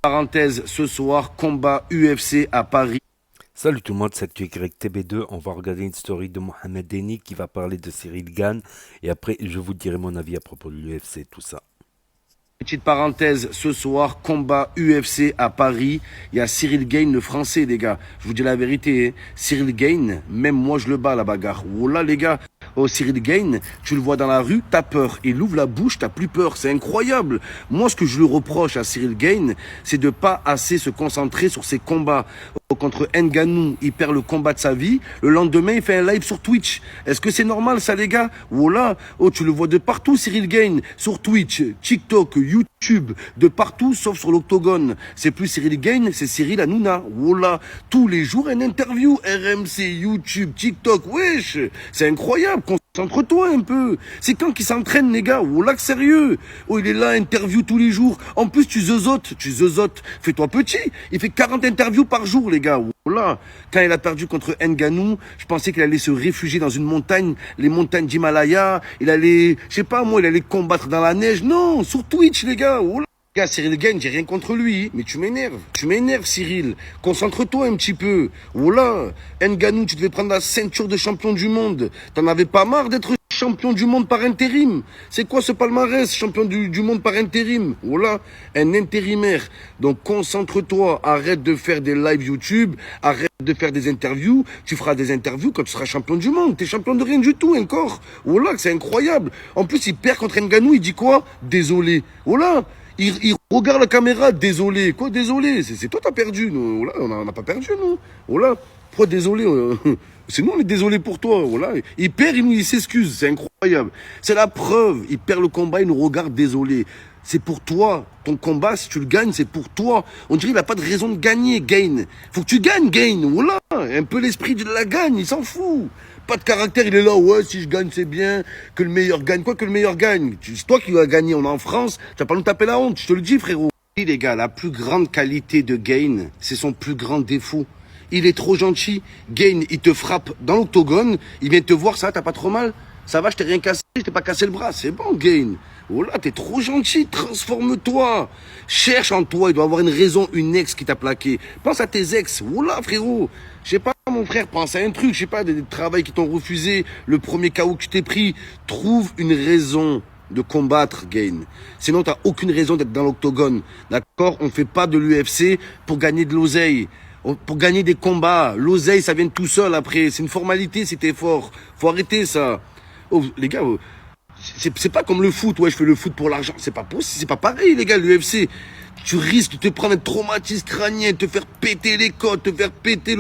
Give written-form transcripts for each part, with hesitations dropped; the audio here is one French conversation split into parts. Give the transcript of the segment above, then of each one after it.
Parenthèse, ce soir, combat UFC à Paris. Salut tout le monde, c'est ActuYTB2. On va regarder une story de Mohamed Deni qui va parler de Cyril Gane. Et après, je vous dirai mon avis à propos de l'UFC, tout ça. Petite parenthèse, ce soir, combat UFC à Paris. Il y a Cyril Gane, le français, les gars. Je vous dis la vérité, hein. Cyril Gane, même moi je le bats la bagarre. Oh là les gars, oh Cyril Gane, tu le vois dans la rue, t'as peur. Il ouvre la bouche, t'as plus peur. C'est incroyable. Moi, ce que je lui reproche à Cyril Gane, c'est de pas assez se concentrer sur ses combats. Contre Ngannou, il perd le combat de sa vie. Le lendemain, il fait un live sur Twitch. Est-ce que c'est normal, ça, les gars? Voilà. Oh, tu le vois de partout, Cyril Gane. Sur Twitch, TikTok, YouTube, de partout, sauf sur l'Octogone. C'est plus Cyril Gane, c'est Cyril Hanouna. Voilà. Tous les jours, une interview. RMC, YouTube, TikTok. Wesh. C'est incroyable. Concentre-toi un peu. C'est quand qu'il s'entraîne, les gars? Voilà que sérieux. Oh, il est là, interview tous les jours. En plus, tu zeuzotes. Fais-toi petit. Il fait 40 interviews par jour, les gars. Voilà. Quand il a perdu contre Ngannou, je pensais qu'il allait se réfugier dans une montagne, les montagnes d'Himalaya. Il allait, je sais pas moi, il allait combattre dans la neige. Non, sur Twitch, les gars. Voilà. Gars, Cyril Gane, j'ai rien contre lui, mais tu m'énerves. Tu m'énerves, Cyril. Concentre-toi un petit peu. Voilà. Ngannou, tu devais prendre la ceinture de champion du monde. T'en avais pas marre d'être champion du monde par intérim? C'est quoi ce palmarès, champion du monde par intérim? Voilà. Un intérimaire. Donc, concentre-toi. Arrête de faire des lives YouTube. Arrête de faire des interviews. Tu feras des interviews quand tu seras champion du monde. T'es champion de rien du tout encore. Voilà, c'est incroyable. En plus, il perd contre Ngannou. Il dit quoi? Désolé. Voilà. Il regarde la caméra, désolé. Quoi, désolé? C'est toi, t'as perdu. Nous, voilà, on n'a pas perdu, nous. Voilà. Pourquoi désolé? C'est nous, on est désolé pour toi. Voilà. Il perd, il s'excuse. C'est incroyable. C'est la preuve. Il perd le combat, il nous regarde désolé. C'est pour toi. Ton combat, si tu le gagnes, c'est pour toi. On dirait qu'il n'a pas de raison de gagner, Gane. Faut que tu gagnes, Gane. Voilà. Un peu l'esprit de la gagne, il s'en fout. Pas de caractère, il est là, ouais, si je gagne, c'est bien, que le meilleur gagne. Quoi que le meilleur gagne? C'est toi qui vas gagner, on est en France, tu vas pas nous taper la honte, je te le dis, frérot. Les gars, la plus grande qualité de Gane, c'est son plus grand défaut. Il est trop gentil. Gane, il te frappe dans l'octogone, il vient te voir, ça, t'as pas trop mal? Ça va, je t'ai rien cassé, je t'ai pas cassé le bras, c'est bon, Gane. Oh là, t'es trop gentil, transforme-toi. Cherche en toi, il doit avoir une raison, une ex qui t'a plaqué. Pense à tes ex, oh là, frérot. Je sais pas, mon frère, pense à un truc, je sais pas, des travails qui t'ont refusé, le premier KO que tu t'es pris. Trouve une raison de combattre, Gane. Sinon, t'as aucune raison d'être dans l'octogone. D'accord? On fait pas de l'UFC pour gagner de l'oseille. Pour gagner des combats. L'oseille, ça vient tout seul après. C'est une formalité si t'es fort. Faut arrêter ça. Oh, les gars, c'est pas comme le foot. Ouais, je fais le foot pour l'argent. C'est pas possible. C'est pas pareil, les gars, l'UFC. Tu risques de te prendre un traumatisme crânien, te faire péter les côtes, te faire péter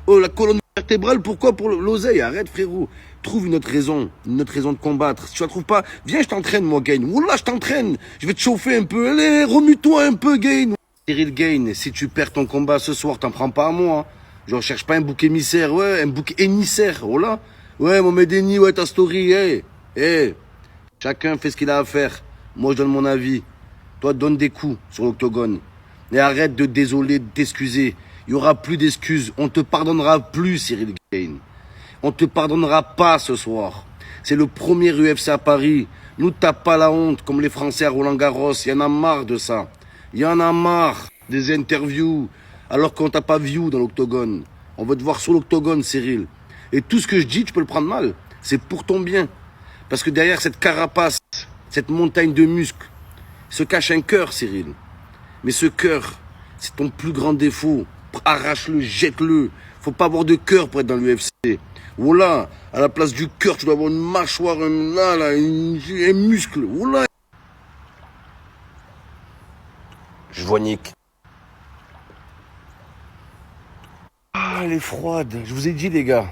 la colonne vertébrale. Pourquoi? Pour l'oseille. Arrête, frérot. Trouve une autre raison de combattre. Si tu la trouves pas, viens, je t'entraîne, moi, Gane. Wallah, je t'entraîne. Je vais te chauffer un peu. Allez, remue-toi un peu, Gane. Cyril Gane, si tu perds ton combat ce soir, t'en prends pas à moi. Je recherche pas un bouc émissaire, ouais, un bouc émissaire. Oh là. Ouais, Mohamed Deni, ouais, ta story, hey. Chacun fait ce qu'il a à faire. Moi, je donne mon avis. Toi, donne des coups sur l'octogone. Et arrête de désoler, de t'excuser. Il n'y aura plus d'excuses. On te pardonnera plus, Cyril Gane. On te pardonnera pas ce soir. C'est le premier UFC à Paris. Nous tape pas la honte comme les Français à Roland-Garros. Il y en a marre de ça. Il y en a marre des interviews alors qu'on t'a pas vu dans l'octogone. On veut te voir sur l'octogone, Cyril. Et tout ce que je dis, tu peux le prendre mal. C'est pour ton bien. Parce que derrière cette carapace, cette montagne de muscles, se cache un cœur, Cyril. Mais ce cœur, c'est ton plus grand défaut. Arrache-le, jette-le. Faut pas avoir de cœur pour être dans l'UFC. Voilà, à la place du cœur, tu dois avoir une mâchoire, un muscle. Voilà. Je vois Nick. Ah, elle est froide. Je vous ai dit, les gars,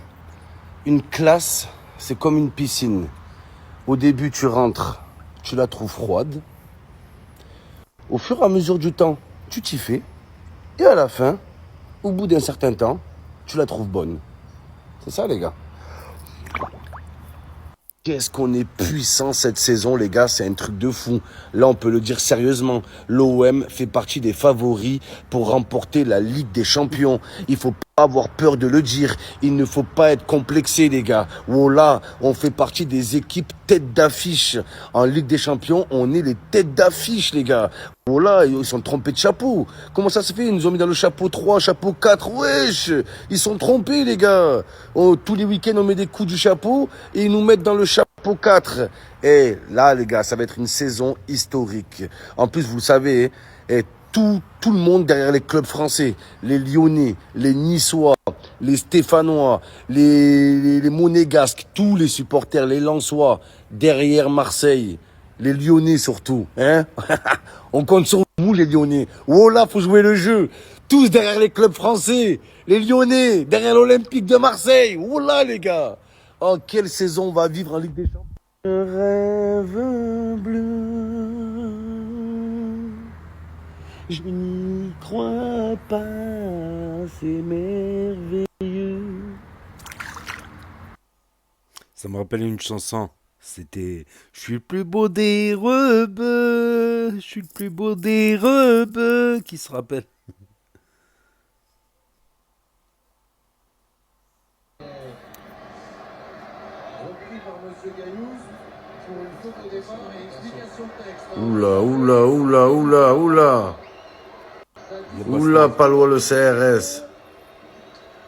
une classe, c'est comme une piscine. Au début, tu rentres, tu la trouves froide. Au fur et à mesure du temps, tu t'y fais. Et à la fin, au bout d'un certain temps, tu la trouves bonne. C'est ça, les gars. Qu'est-ce qu'on est puissant cette saison, les gars. C'est un truc de fou. Là, on peut le dire sérieusement. L'OM fait partie des favoris pour remporter la Ligue des Champions. Il faut avoir peur de le dire. Il ne faut pas être complexé, les gars. Voilà, on fait partie des équipes tête d'affiche. En Ligue des Champions, on est les têtes d'affiche, les gars. Voilà, ils sont trompés de chapeau. Comment ça se fait? Ils nous ont mis dans le chapeau 3, chapeau 4. Wesh, ils sont trompés, les gars. Oh, tous les week-ends, on met des coups du chapeau et ils nous mettent dans le chapeau 4. Et là, les gars, ça va être une saison historique. En plus, vous le savez, et tout le monde derrière les clubs français, les Lyonnais, les Niçois, les Stéphanois, les Monégasques, tous les supporters, les Lensois, derrière Marseille, les Lyonnais surtout, hein. On compte sur vous les Lyonnais. Oh là, faut jouer le jeu. Tous derrière les clubs français, les Lyonnais, derrière l'Olympique de Marseille. Oh là les gars. Oh, quelle saison on va vivre en Ligue des Champions. Un rêve bleu. Je n'y crois pas, c'est merveilleux. Ça me rappelle une chanson. C'était Je suis le plus beau des rebeux, je suis le plus beau des rebeux. Qui se rappelle? Oula, oula, oula, oula, oula. Oula, pas loin le CRS.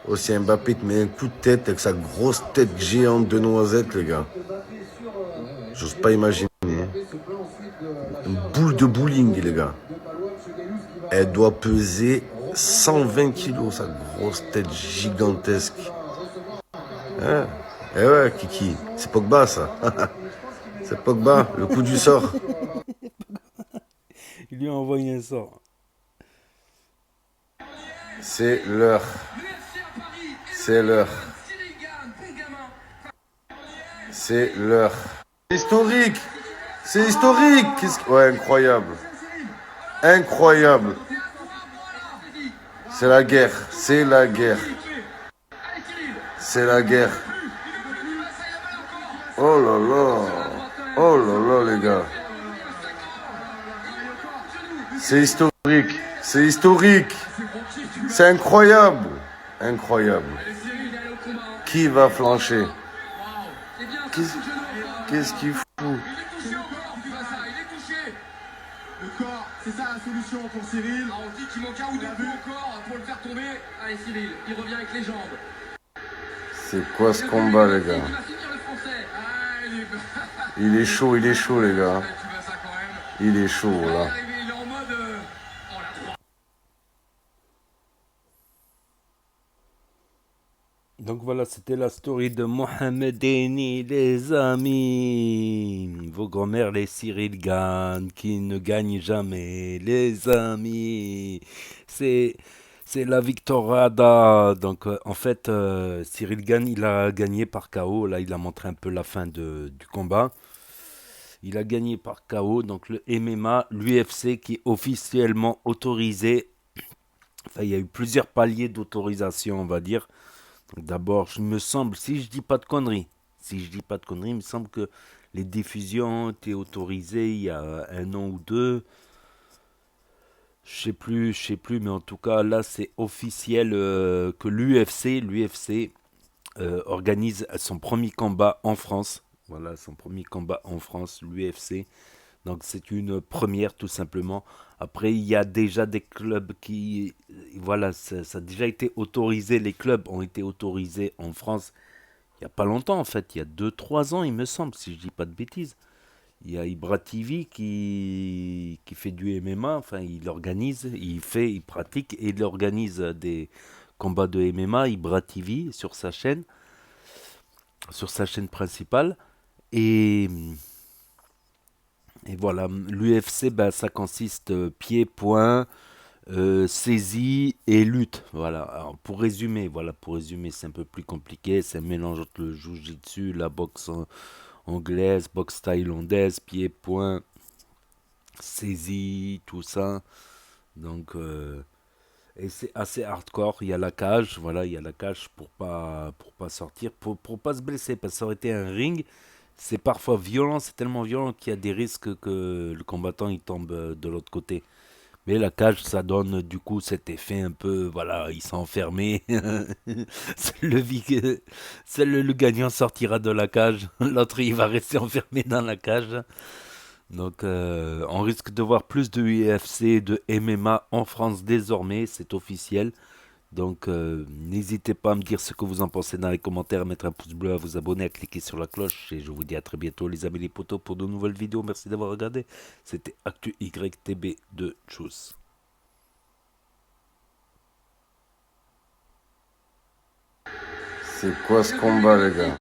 Aussi Mbappé te met un coup de tête avec sa grosse tête géante de noisette, les gars. J'ose pas imaginer. Une boule de bowling, les gars. Elle doit peser 120 kilos, sa grosse tête gigantesque. Hein? Eh ouais, Kiki, c'est Pogba, ça. C'est Pogba, le coup du sort. Il lui a envoyé un sort. C'est l'heure. C'est l'heure. C'est l'heure. C'est historique. C'est historique. Ouais, incroyable. Incroyable. C'est la guerre. C'est la guerre. C'est la guerre. Oh là là. Oh là là, les gars. C'est historique. C'est historique. C'est incroyable. Incroyable. Qui va flancher? Qu'est-ce qu'il fout? Le corps, c'est ça la solution pour Cyril. Ah, on dit qu'il manque un ou deux coups encore pour le faire tomber. Allez Cyril, il revient avec les jambes. C'est quoi ce combat, les gars? Il va finir le français. Ah, Il est chaud, les gars. tu vois ça quand même. Il est chaud, là. Il est en mode... Oh la droite. Donc voilà, c'était la story de Mohamed Eni, les amis. Vos grand-mères, les Cyril Gann, qui ne gagnent jamais, les amis. C'est la victorada. Donc en fait, Cyril Gann, il a gagné par KO. Là, il a montré un peu la fin du combat. Il a gagné par KO. Donc le MMA, l'UFC qui est officiellement autorisé. Enfin, il y a eu plusieurs paliers d'autorisation, on va dire. D'abord, il me semble, si je dis pas de conneries, il me semble que les diffusions ont été autorisées il y a un an ou deux. Je sais plus, mais en tout cas, là, c'est officiel que l'UFC organise son premier combat en France. Voilà, son premier combat en France, l'UFC. Donc c'est une première tout simplement. Après, il y a déjà des clubs qui... Voilà, ça a déjà été autorisé. Les clubs ont été autorisés en France il n'y a pas longtemps en fait. Il y a 2 3 ans il me semble, si je dis pas de bêtises. Il y a Ibra TV qui fait du MMA. Enfin, il organise, il pratique et il organise des combats de MMA. Ibra TV sur sa chaîne principale. Et... Et voilà, l'UFC, ben, ça consiste pied, poing, saisie et lutte. Voilà. Alors, pour résumer, c'est un peu plus compliqué. C'est un mélange entre le jiu-jitsu, la boxe anglaise, boxe thaïlandaise, pied, poing, saisie, tout ça. Donc, et c'est assez hardcore. Il y a la cage, voilà, il y a la cage pour pas sortir, pour pas se blesser, parce que ça aurait été un ring. C'est parfois violent, c'est tellement violent qu'il y a des risques que le combattant il tombe de l'autre côté. Mais la cage, ça donne du coup cet effet un peu, voilà, il s'est enfermé. Le gagnant sortira de la cage, l'autre il va rester enfermé dans la cage. Donc on risque de voir plus de UFC, de MMA en France désormais, c'est officiel. Donc n'hésitez pas à me dire ce que vous en pensez dans les commentaires, à mettre un pouce bleu, à vous abonner, à cliquer sur la cloche. Et je vous dis à très bientôt les amis les potos pour de nouvelles vidéos. Merci d'avoir regardé. C'était Actu YTB de Tchuss. C'est quoi ce combat, les gars?